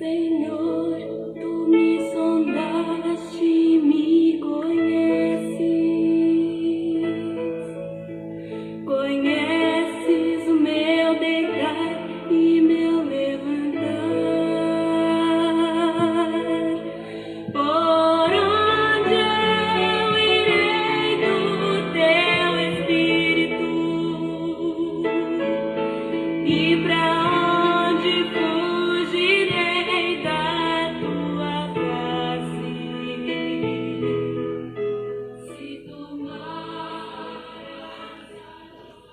Senhor, tu me sondaste e me conheces o meu deitar e meu levantar. Por onde eu irei do teu Espírito, e pra onde fugirei da tua face? Se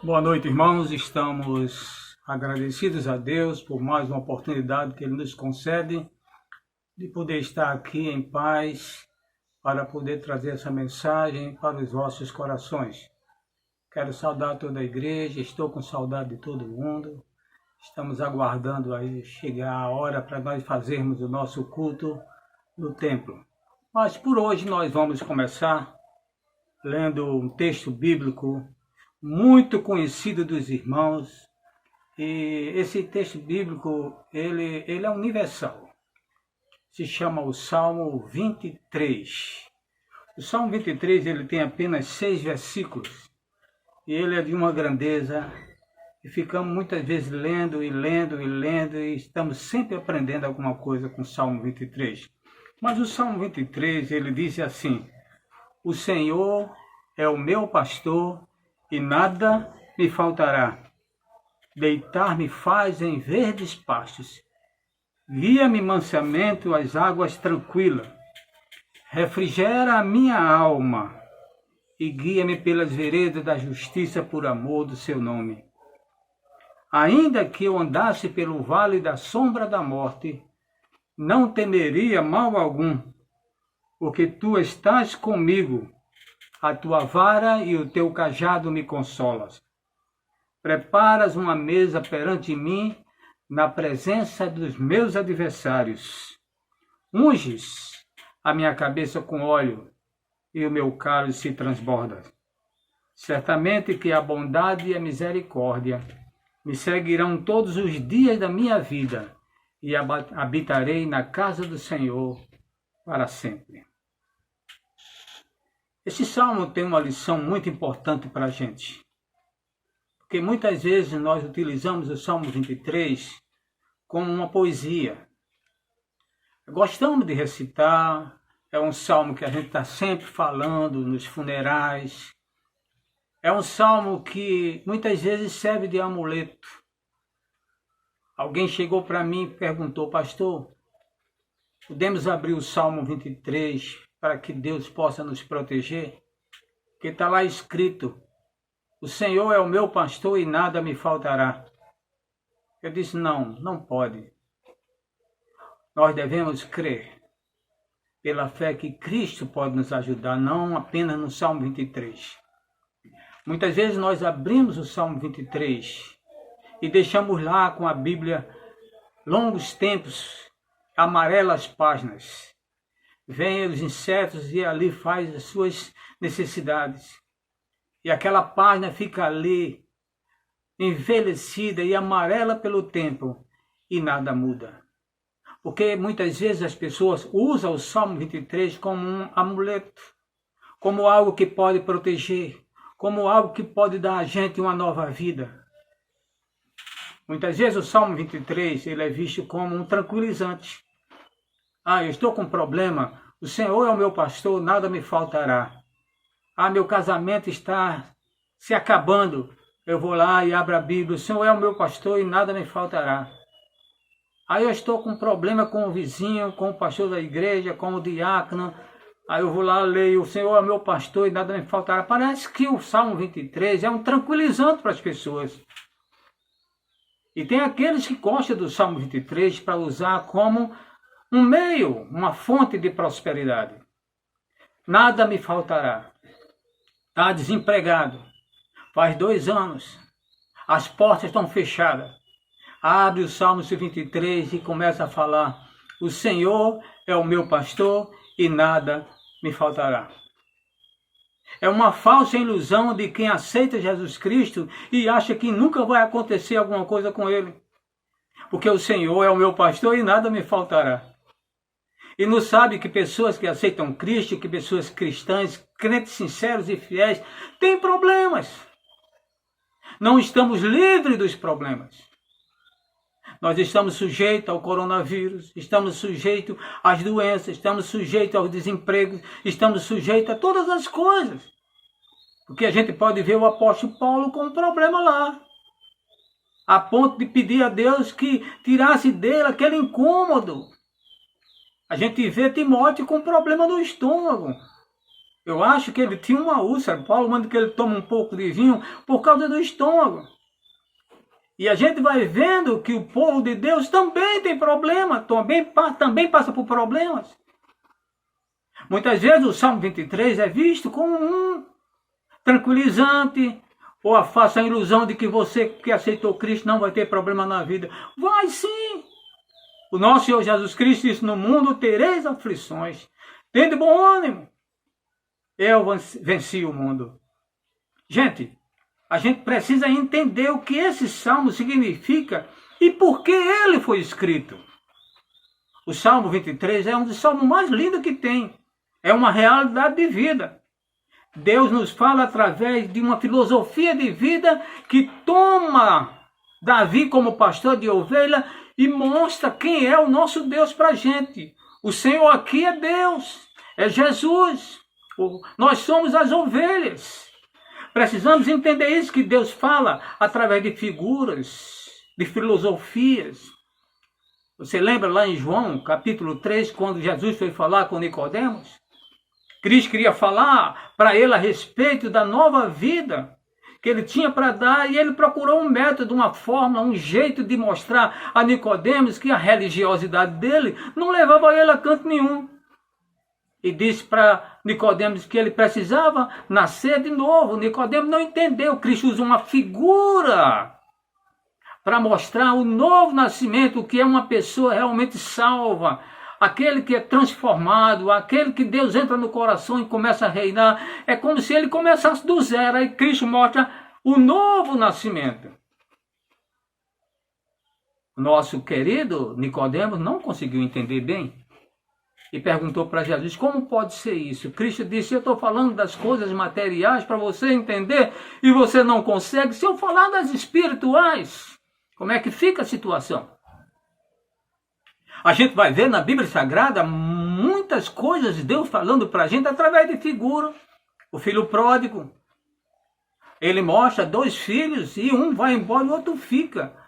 Boa noite, irmãos. Estamos agradecidos a Deus por mais uma oportunidade que Ele nos concede de poder estar aqui em paz para poder trazer essa mensagem para os vossos corações. Quero saudar toda a igreja, estou com saudade de todo mundo. Estamos aguardando aí chegar a hora para nós fazermos o nosso culto no templo. Mas por hoje nós vamos começar lendo um texto bíblico muito conhecido dos irmãos. E esse texto bíblico, ele é universal. Se chama o Salmo 23. O Salmo 23 ele tem apenas 6 versículos. E ele é de uma grandeza. E ficamos muitas vezes lendo e estamos sempre aprendendo alguma coisa com o Salmo 23. Mas o Salmo 23, ele diz assim: o Senhor é o meu pastor e nada me faltará. Deitar-me faz em verdes pastos. Guia-me mansamente às águas tranquilas. Refrigera a minha alma e guia-me pelas veredas da justiça por amor do seu nome. Ainda que eu andasse pelo vale da sombra da morte, não temeria mal algum, porque tu estás comigo, a tua vara e o teu cajado me consolas. Preparas uma mesa perante mim, na presença dos meus adversários. Unges a minha cabeça com óleo, e o meu cálice se transborda. Certamente que a bondade e a misericórdia me seguirão todos os dias da minha vida, e habitarei na casa do Senhor para sempre. Esse salmo tem uma lição muito importante para a gente. Porque muitas vezes nós utilizamos o Salmo 23 como uma poesia. Gostamos de recitar, é um salmo que a gente está sempre falando nos funerais. É um salmo que muitas vezes serve de amuleto. Alguém chegou para mim e perguntou: pastor, podemos abrir o Salmo 23 para que Deus possa nos proteger? Porque está lá escrito: o Senhor é o meu pastor e nada me faltará. Eu disse: não pode. Nós devemos crer pela fé que Cristo pode nos ajudar, não apenas no Salmo 23. Muitas vezes nós abrimos o Salmo 23 e deixamos lá com a Bíblia longos tempos, amarelas páginas. Vêm os insetos e ali faz as suas necessidades. E aquela página fica ali, envelhecida e amarela pelo tempo, e nada muda. Porque muitas vezes as pessoas usam o Salmo 23 como um amuleto, como algo que pode proteger, como algo que pode dar a gente uma nova vida. Muitas vezes o Salmo 23 ele é visto como um tranquilizante. Eu estou com um problema, o Senhor é o meu pastor, nada me faltará. Meu casamento está se acabando, eu vou lá e abro a Bíblia, o Senhor é o meu pastor e nada me faltará. Eu estou com um problema com o vizinho, com o pastor da igreja, com o diácono, aí eu vou lá, leio, o Senhor é o meu pastor e nada me faltará. Parece que o Salmo 23 é um tranquilizante para as pessoas. E tem aqueles que gostam do Salmo 23 para usar como um meio, uma fonte de prosperidade. Nada me faltará. Está desempregado. Faz 2 anos. As portas estão fechadas. Abre o Salmo 23 e começa a falar: o Senhor é o meu pastor e nada me faltará. É uma falsa ilusão de quem aceita Jesus Cristo e acha que nunca vai acontecer alguma coisa com ele. Porque o Senhor é o meu pastor e nada me faltará. E não sabe que pessoas que aceitam Cristo, que pessoas cristãs, crentes sinceros e fiéis, têm problemas. Não estamos livres dos problemas. Nós estamos sujeitos ao coronavírus, estamos sujeitos às doenças, estamos sujeitos aos desempregos, estamos sujeitos a todas as coisas. Porque a gente pode ver o apóstolo Paulo com um problema lá, a ponto de pedir a Deus que tirasse dele aquele incômodo. A gente vê Timóteo com problema no estômago. Eu acho que ele tinha uma úlcera. Paulo manda que ele tome um pouco de vinho por causa do estômago. E a gente vai vendo que o povo de Deus também tem problema, também passa por problemas. Muitas vezes o Salmo 23 é visto como um tranquilizante, ou afasta a ilusão de que você que aceitou Cristo não vai ter problema na vida. Vai sim! O nosso Senhor Jesus Cristo disse: no mundo tereis aflições. Tende bom ânimo. Eu venci o mundo. Gente, a gente precisa entender o que esse salmo significa e por que ele foi escrito. O Salmo 23 é um dos salmos mais lindos que tem. É uma realidade de vida. Deus nos fala através de uma filosofia de vida que toma Davi como pastor de ovelha e mostra quem é o nosso Deus para a gente. O Senhor aqui é Deus, é Jesus. Nós somos as ovelhas. Precisamos entender isso, que Deus fala através de figuras, de filosofias. Você lembra lá em João, capítulo 3, quando Jesus foi falar com Nicodemos? Cristo queria falar para ele a respeito da nova vida que ele tinha para dar, e ele procurou um método, uma fórmula, um jeito de mostrar a Nicodemos que a religiosidade dele não levava ele a canto nenhum. E disse para Nicodemos que ele precisava nascer de novo. Nicodemos não entendeu. Cristo usa uma figura para mostrar o novo nascimento, o que é uma pessoa realmente salva, aquele que é transformado, aquele que Deus entra no coração e começa a reinar. É como se ele começasse do zero. Aí Cristo mostra o novo nascimento. O nosso querido Nicodemos não conseguiu entender bem e perguntou para Jesus: como pode ser isso? Cristo disse: eu estou falando das coisas materiais para você entender e você não consegue. Se eu falar das espirituais, como é que fica a situação? A gente vai ver na Bíblia Sagrada muitas coisas de Deus falando para a gente através de figura. O filho pródigo, ele mostra dois filhos e um vai embora e o outro fica.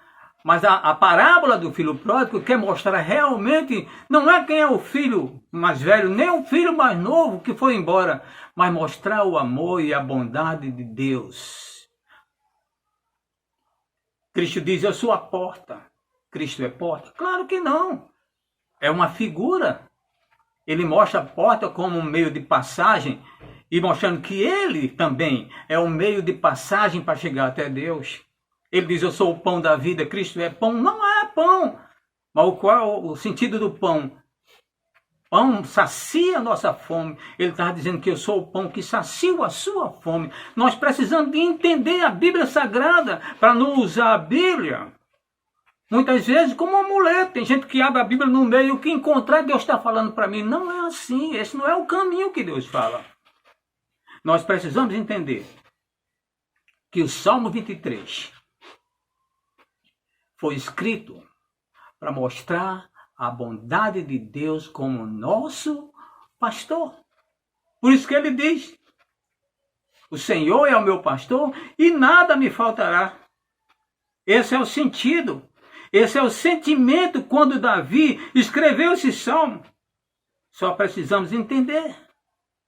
Mas a parábola do filho pródigo quer mostrar realmente, não é quem é o filho mais velho, nem o filho mais novo que foi embora, mas mostrar o amor e a bondade de Deus. Cristo diz: eu sou a porta. Cristo é porta? Claro que não. É uma figura. Ele mostra a porta como um meio de passagem e mostrando que ele também é um meio de passagem para chegar até Deus. Ele diz: eu sou o pão da vida. Cristo é pão? Não é pão. Mas qual é o sentido do pão? Pão sacia a nossa fome. Ele está dizendo que eu sou o pão que sacia a sua fome. Nós precisamos de entender a Bíblia Sagrada para não usar a Bíblia muitas vezes como um amuleto. Tem gente que abre a Bíblia no meio, o que encontrar Deus está falando para mim. Não é assim. Esse não é o caminho que Deus fala. Nós precisamos entender que o Salmo 23 foi escrito para mostrar a bondade de Deus como nosso pastor. Por isso que ele diz: o Senhor é o meu pastor e nada me faltará. Esse é o sentido, esse é o sentimento quando Davi escreveu esse salmo. Só precisamos entender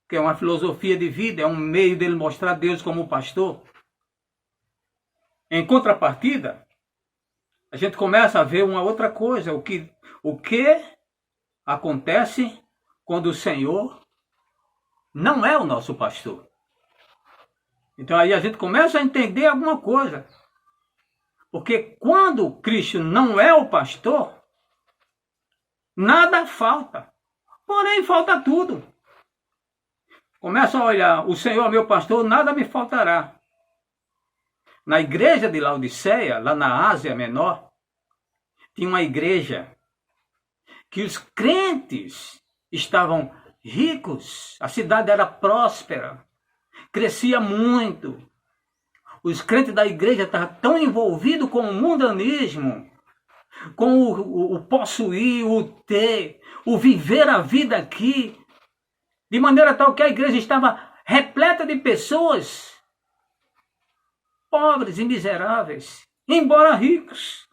que é uma filosofia de vida, é um meio dele mostrar Deus como pastor. Em contrapartida, a gente começa a ver uma outra coisa, o que acontece quando o Senhor não é o nosso pastor. Então aí a gente começa a entender alguma coisa. Porque quando Cristo não é o pastor, nada falta. Porém, falta tudo. Começa a olhar: o Senhor é meu pastor, nada me faltará. Na igreja de Laodiceia, lá na Ásia Menor, tinha uma igreja que os crentes estavam ricos, a cidade era próspera, crescia muito. Os crentes da igreja estavam tão envolvidos com o mundanismo, com o possuir, o ter, o viver a vida aqui, de maneira tal que a igreja estava repleta de pessoas pobres e miseráveis, embora ricos,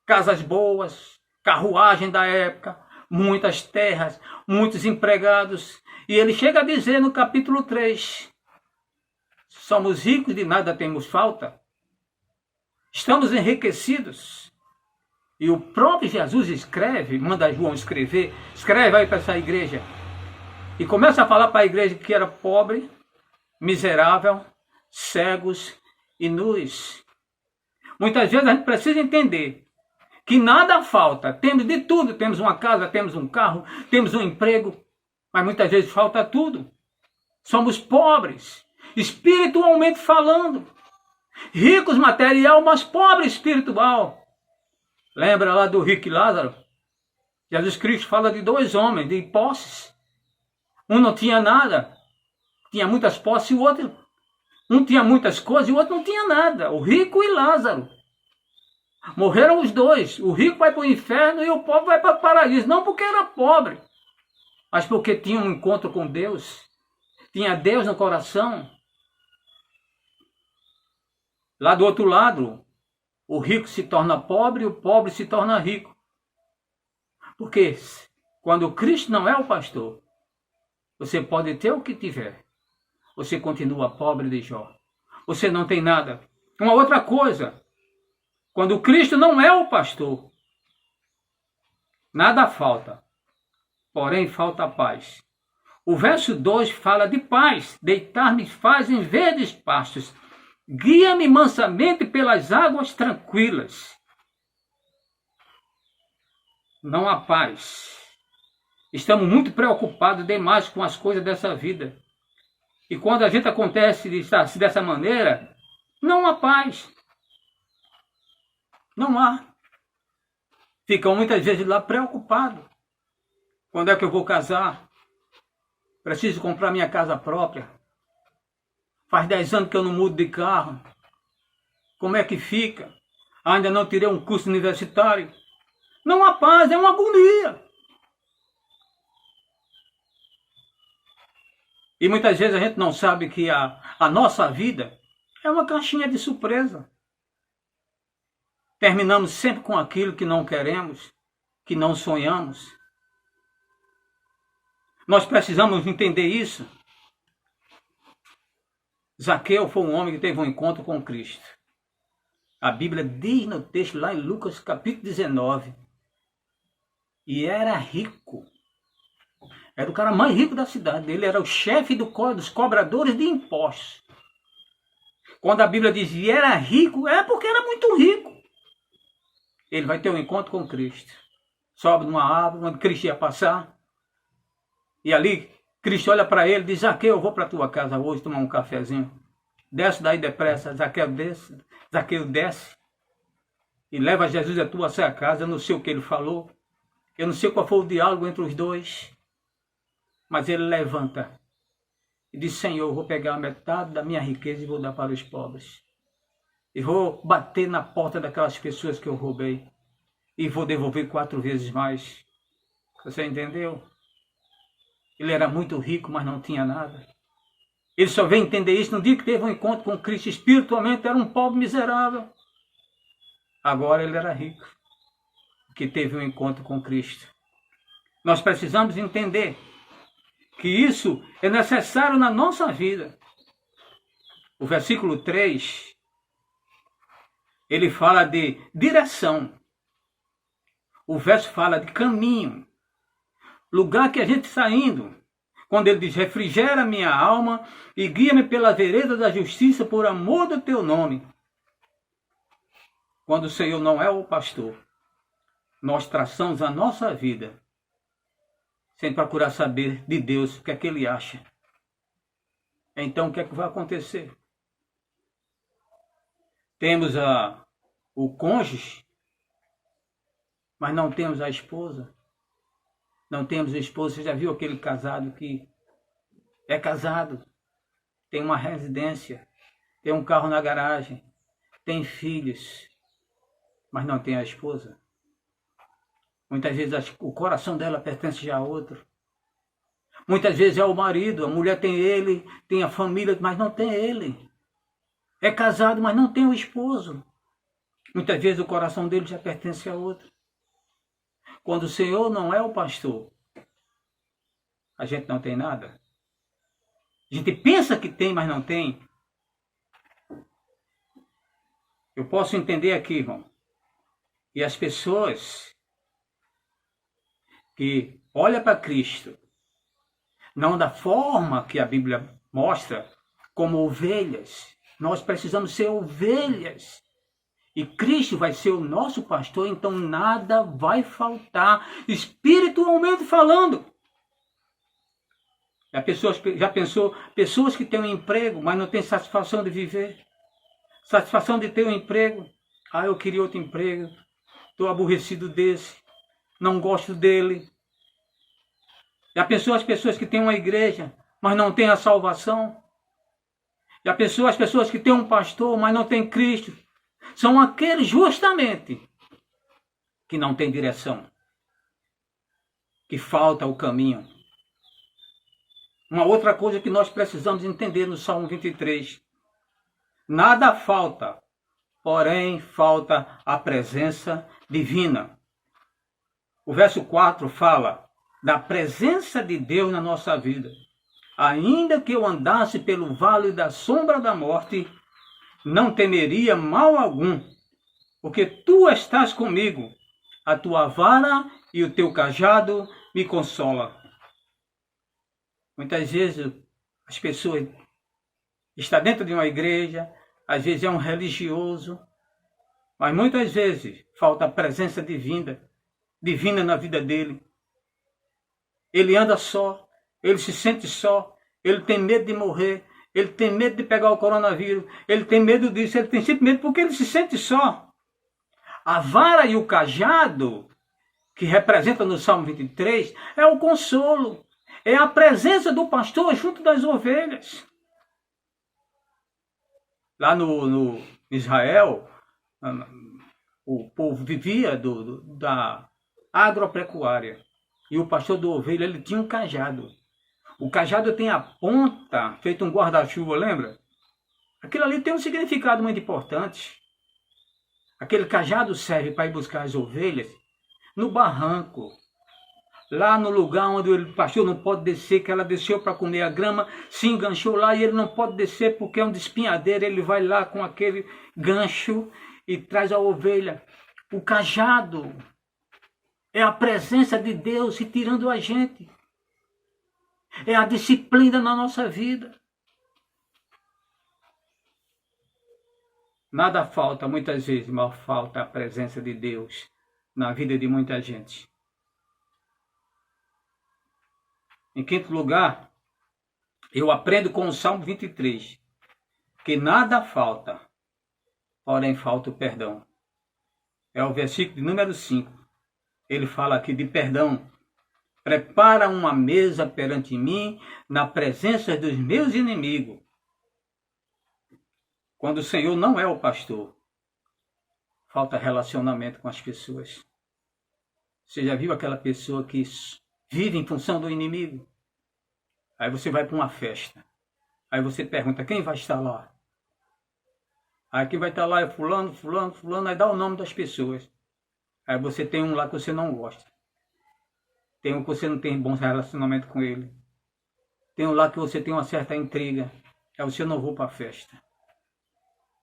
casas boas, carruagem da época, muitas terras, muitos empregados. E ele chega a dizer no capítulo 3, somos ricos, de nada temos falta, estamos enriquecidos. E o próprio Jesus escreve, manda João escreve aí para essa igreja. E começa a falar para a igreja que era pobre, miserável, cegos e nus. Muitas vezes a gente precisa entender que nada falta. Temos de tudo. Temos uma casa, temos um carro, temos um emprego. Mas muitas vezes falta tudo. Somos pobres, espiritualmente falando. Ricos material, mas pobres espiritual. Lembra lá do rico e Lázaro? Jesus Cristo fala de dois homens, de posses. Um não tinha nada, tinha muitas posses, e o outro, um tinha muitas coisas e o outro não tinha nada. O rico e Lázaro. Morreram os dois. O rico vai para o inferno e o pobre vai para o paraíso. Não porque era pobre, mas porque tinha um encontro com Deus. Tinha Deus no coração. Lá do outro lado, o rico se torna pobre e o pobre se torna rico. Porque quando Cristo não é o pastor, você pode ter o que tiver. Você continua pobre de Jó. Você não tem nada. Uma outra coisa, quando Cristo não é o pastor, nada falta, porém falta paz. O verso 2 fala de paz. Deitar-me faz em verdes pastos. Guia-me mansamente pelas águas tranquilas. Não há paz. Estamos muito preocupados demais com as coisas dessa vida. E quando a gente acontece de estar assim dessa maneira, não há paz. Não há. Ficam muitas vezes lá preocupados. Quando é que eu vou casar? Preciso comprar minha casa própria. Faz 10 anos que eu não mudo de carro. Como é que fica? Ainda não tirei um curso universitário. Não há paz, é uma agonia. E muitas vezes a gente não sabe que a nossa vida é uma caixinha de surpresa. Terminamos sempre com aquilo que não queremos, que não sonhamos. Nós precisamos entender isso. Zaqueu foi um homem que teve um encontro com Cristo. A Bíblia diz no texto lá em Lucas capítulo 19. E era rico. Era o cara mais rico da cidade. Ele era o chefe dos cobradores de impostos. Quando a Bíblia diz que era rico, é porque era muito rico. Ele vai ter um encontro com Cristo. Sobe numa árvore onde Cristo ia passar. E ali, Cristo olha para ele e diz: Zaqueu, eu vou para a tua casa hoje tomar um cafezinho. Desce daí depressa. Zaqueu desce. E leva Jesus a tua casa. Eu não sei o que ele falou. Eu não sei qual foi o diálogo entre os dois. Mas ele levanta e diz: Senhor, eu vou pegar metade da minha riqueza e vou dar para os pobres. E vou bater na porta daquelas pessoas que eu roubei. E vou devolver 4 vezes mais. Você entendeu? Ele era muito rico, mas não tinha nada. Ele só veio entender isso no dia que teve um encontro com Cristo. Espiritualmente era um pobre miserável. Agora ele era rico, que teve um encontro com Cristo. Nós precisamos entender que isso é necessário na nossa vida. O versículo 3, ele fala de direção. O verso fala de caminho. Lugar que a gente está indo. Quando ele diz: refrigera minha alma e guia-me pela vereda da justiça por amor do teu nome. Quando o Senhor não é o pastor, nós traçamos a nossa vida sem procurar saber de Deus o que é que ele acha. Então o que é que vai acontecer? Temos o cônjuge mas não temos a esposa. Não temos a esposa. Você já viu aquele casado que é casado, tem uma residência, tem um carro na garagem, tem filhos, mas não tem a esposa? Muitas vezes o coração dela pertence já a outro. Muitas vezes é o marido, a mulher tem ele, tem a família, mas não tem ele. É casado, mas não tem o esposo. Muitas vezes o coração dele já pertence a outro. Quando o Senhor não é o pastor, a gente não tem nada. A gente pensa que tem, mas não tem. Eu posso entender aqui, irmão. E as pessoas que olham para Cristo, não da forma que a Bíblia mostra, como ovelhas. Nós precisamos ser ovelhas. E Cristo vai ser o nosso pastor, então nada vai faltar, espiritualmente falando. Já pensou? Pessoas que têm um emprego, mas não têm satisfação de viver. Satisfação de ter um emprego. Ah, eu queria outro emprego. Estou aborrecido desse. Não gosto dele. Já pensou as pessoas que têm uma igreja, mas não têm a salvação? Já pensou as pessoas que têm um pastor, mas não têm Cristo? São aqueles justamente que não têm direção, que falta o caminho. Uma outra coisa que nós precisamos entender no Salmo 23. Nada falta, porém falta a presença divina. O verso 4 fala da presença de Deus na nossa vida. Ainda que eu andasse pelo vale da sombra da morte, não temeria mal algum, porque tu estás comigo, a tua vara e o teu cajado me consolam. Muitas vezes as pessoas estão dentro de uma igreja, às vezes é um religioso, mas muitas vezes falta a presença divina na vida dele. Ele anda só, ele se sente só, ele tem medo de morrer, ele tem medo de pegar o coronavírus, ele tem medo disso, ele tem sempre medo porque ele se sente só. A vara e o cajado, que representa no Salmo 23, é o consolo, é a presença do pastor junto das ovelhas. Lá no Israel, o povo vivia da agropecuária. E o pastor da ovelha, ele tinha um cajado. O cajado tem a ponta, feito um guarda-chuva, lembra? Aquilo ali tem um significado muito importante. Aquele cajado serve para ir buscar as ovelhas no barranco. Lá no lugar onde o pastor não pode descer, que ela desceu para comer a grama, se enganchou lá e ele não pode descer porque é um espinhadeiro. Ele vai lá com aquele gancho e traz a ovelha. O cajado é a presença de Deus se tirando a gente. É a disciplina na nossa vida. Nada falta, muitas vezes, mas falta a presença de Deus na vida de muita gente. Em quinto lugar, eu aprendo com o Salmo 23, que nada falta, porém falta o perdão. É o versículo de número 5. Ele fala aqui de perdão. Prepara uma mesa perante mim, na presença dos meus inimigos. Quando o Senhor não é o pastor, falta relacionamento com as pessoas. Você já viu aquela pessoa que vive em função do inimigo? Aí você vai para uma festa. Aí você pergunta, quem vai estar lá? Aí quem vai estar lá é fulano, fulano, fulano, aí dá o nome das pessoas. Aí você tem um lá que você não gosta. Tem um que você não tem bom relacionamento com ele. Tem um lá que você tem uma certa intriga. Aí você não vou para a festa.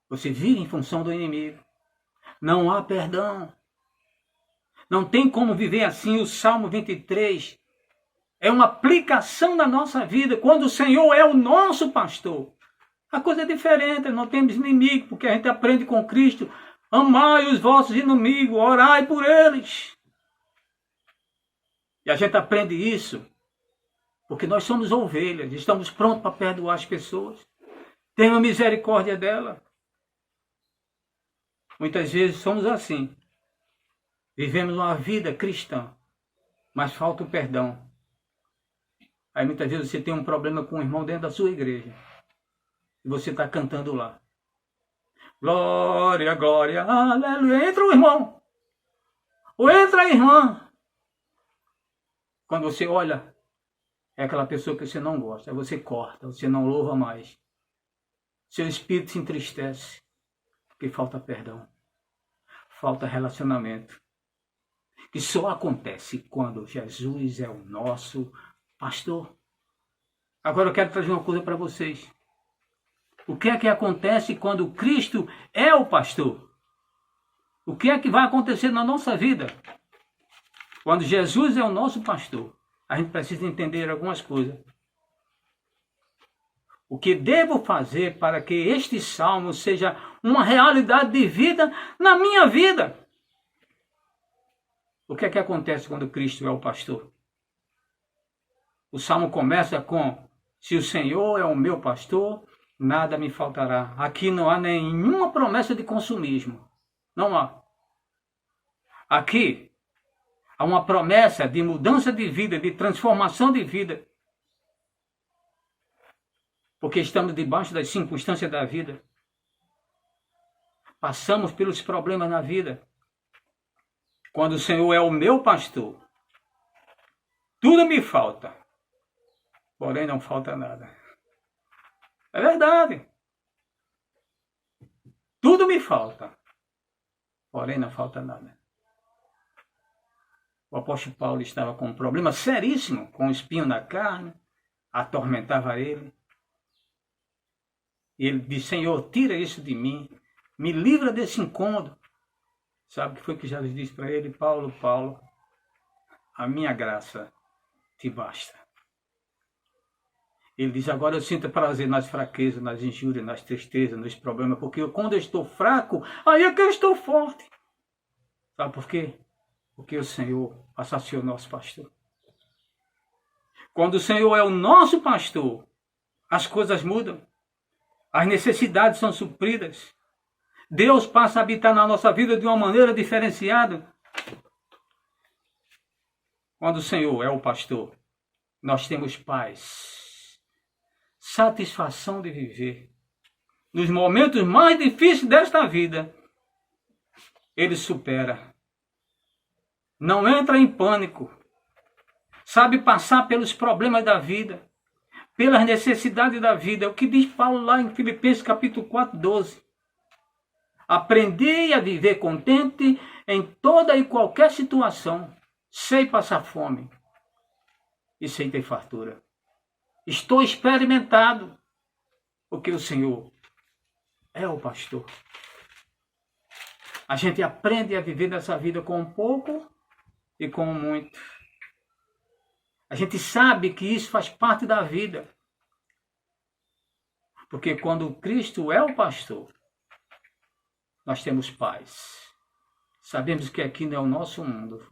Você vive em função do inimigo. Não há perdão. Não tem como viver assim. O Salmo 23 é uma aplicação na nossa vida. Quando o Senhor é o nosso pastor, a coisa é diferente. Não temos inimigo, porque a gente aprende com Cristo. Amai os vossos inimigos, orai por eles. E a gente aprende isso porque nós somos ovelhas, estamos prontos para perdoar as pessoas. Tenha misericórdia dela. Muitas vezes somos assim. Vivemos uma vida cristã, mas falta o perdão. Aí muitas vezes você tem um problema com um irmão dentro da sua igreja. E você está cantando lá. Glória, glória, aleluia. Entra o irmão. Ou entra a irmã. Quando você olha, é aquela pessoa que você não gosta. Aí você corta, você não louva mais. Seu espírito se entristece. Porque falta perdão. Falta relacionamento. Que só acontece quando Jesus é o nosso pastor. Agora eu quero trazer uma coisa para vocês. O que é que acontece quando Cristo é o pastor? O que é que vai acontecer na nossa vida? Quando Jesus é o nosso pastor, a gente precisa entender algumas coisas. O que devo fazer para que este salmo seja uma realidade de vida na minha vida? O que é que acontece quando Cristo é o pastor? O salmo começa com: se o Senhor é o meu pastor, nada me faltará. Aqui não há nenhuma promessa de consumismo. Não há. Aqui há uma promessa de mudança de vida, de transformação de vida. Porque estamos debaixo das circunstâncias da vida. Passamos pelos problemas na vida. Quando o Senhor é o meu pastor, tudo me falta, porém não falta nada. É verdade. Tudo me falta, porém não falta nada. O apóstolo Paulo estava com um problema seríssimo, com um espinho na carne, atormentava ele. E ele disse: Senhor, tira isso de mim, me livra desse incômodo. Sabe o que foi que Jesus disse para ele? Paulo, Paulo, a minha graça te basta. Ele diz: agora eu sinto prazer nas fraquezas, nas injúrias, nas tristezas, nos problemas, porque quando eu estou fraco, aí é que eu estou forte. Sabe por quê? Porque o Senhor passa a ser o nosso pastor. Quando o Senhor é o nosso pastor, as coisas mudam. As necessidades são supridas. Deus passa a habitar na nossa vida de uma maneira diferenciada. Quando o Senhor é o pastor, nós temos paz, satisfação de viver. Nos momentos mais difíceis desta vida, Ele supera. Não entra em pânico. Sabe passar pelos problemas da vida, pelas necessidades da vida. É o que diz Paulo lá em Filipenses capítulo 4, 12. Aprendi a viver contente em toda e qualquer situação. Sei passar fome e sei ter fartura. Estou experimentado, porque o Senhor é o pastor. A gente aprende a viver nessa vida com um pouco e com muito. A gente sabe que isso faz parte da vida. Porque quando Cristo é o pastor, nós temos paz. Sabemos que aqui não é o nosso mundo.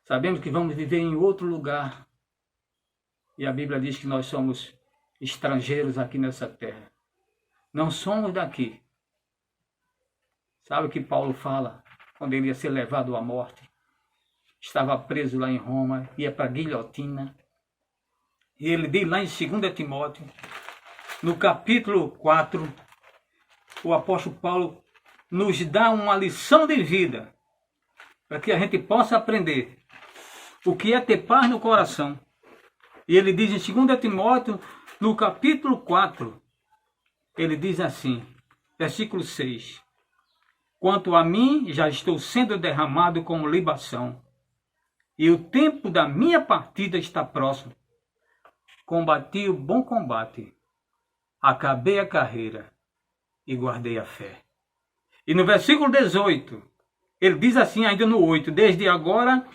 Sabemos que vamos viver em outro lugar. E a Bíblia diz que nós somos estrangeiros aqui nessa terra. Não somos daqui. Sabe o que Paulo fala quando ele ia ser levado à morte? Estava preso lá em Roma, ia para a guilhotina. E ele diz lá em 2 Timóteo, no capítulo 4, o apóstolo Paulo nos dá uma lição de vida para que a gente possa aprender o que é ter paz no coração. E ele diz em 2 Timóteo, no capítulo 4, ele diz assim, versículo 6, quanto a mim, já estou sendo derramado como libação, e o tempo da minha partida está próximo. Combati o bom combate, acabei a carreira e guardei a fé. E no versículo 18, ele diz assim, ainda no 8, desde agora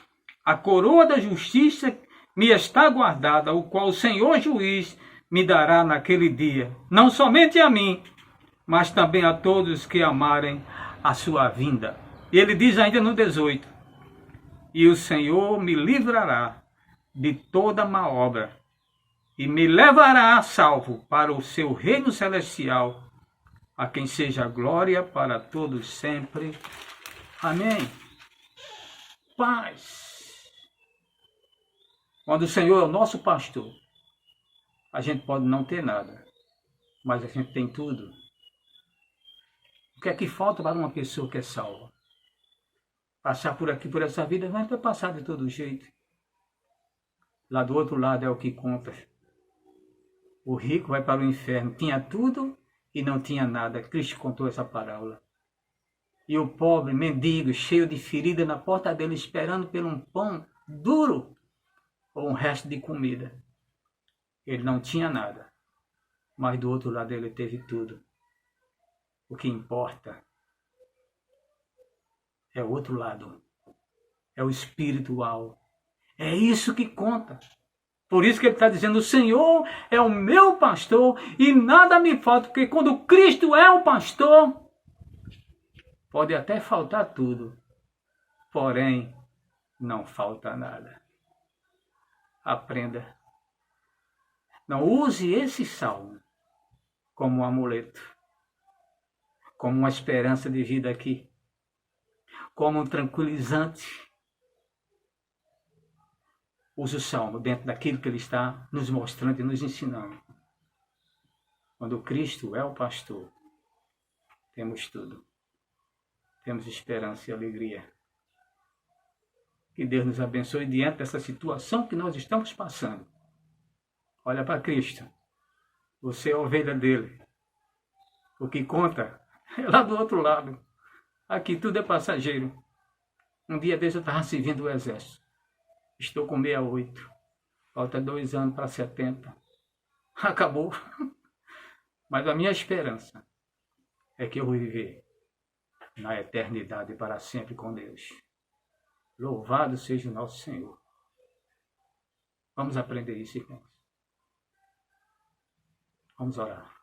a coroa da justiça me está guardada, o qual o Senhor juiz me dará naquele dia, não somente a mim, mas também a todos que amarem a sua vinda. E ele diz ainda no 18, e o Senhor me livrará de toda má obra, e me levará a salvo para o seu reino celestial, a quem seja glória para todos sempre. Amém. paz. Quando o Senhor é o nosso pastor, a gente pode não ter nada, mas a gente tem tudo. O que é que falta para uma pessoa que é salva? Passar por aqui, por essa vida, vai passar de todo jeito. Lá do outro lado é o que conta. O rico vai para o inferno, tinha tudo e não tinha nada. Cristo contou essa parábola. E o pobre, mendigo, cheio de ferida na porta dele, esperando por um pão duro ou um resto de comida. Ele não tinha nada, mas do outro lado ele teve tudo. O que importa é o outro lado, é o espiritual. É isso que conta. Por isso que ele está dizendo, o Senhor é o meu pastor e nada me falta, porque quando Cristo é o pastor, pode até faltar tudo, porém não falta nada. Aprenda. Não use esse salmo como um amuleto, como uma esperança de vida aqui, como um tranquilizante. Use o salmo dentro daquilo que ele está nos mostrando e nos ensinando. Quando Cristo é o pastor, temos tudo. Temos esperança e alegria. Que Deus nos abençoe diante dessa situação que nós estamos passando. Olha para Cristo. Você é a ovelha dele. O que conta é lá do outro lado. Aqui tudo é passageiro. Um dia desse eu estava servindo o exército. Estou com 68. Falta 2 anos para 70. Acabou. Mas a minha esperança é que eu vou viver na eternidade para sempre com Deus. Louvado seja o nosso Senhor. Vamos aprender isso, irmãos. Vamos orar.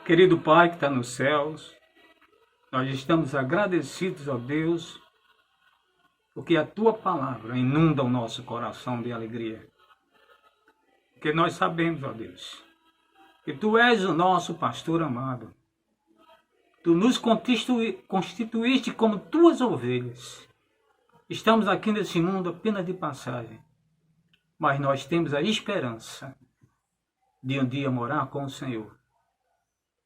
Querido Pai que está nos céus, nós estamos agradecidos a Deus, porque a Tua palavra inunda o nosso coração de alegria. Porque nós sabemos, ó Deus, que Tu és o nosso pastor amado. Tu nos constituíste como Tuas ovelhas. Estamos aqui nesse mundo apenas de passagem, mas nós temos a esperança de um dia morar com o Senhor.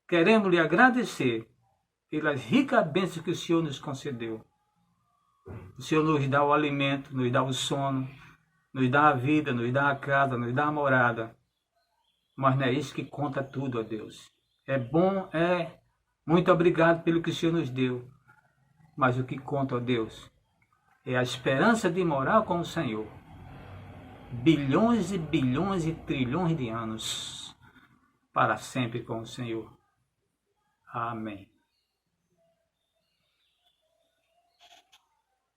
Queremos lhe agradecer pelas ricas bênçãos que o Senhor nos concedeu. O Senhor nos dá o alimento, nos dá o sono, nos dá a vida, nos dá a casa, nos dá a morada. Mas não é isso que conta tudo, ó Deus. É bom, muito obrigado pelo que o Senhor nos deu. Mas o que conta, ó Deus, é a esperança de morar com o Senhor. Bilhões e bilhões e trilhões de anos para sempre com o Senhor. Amém.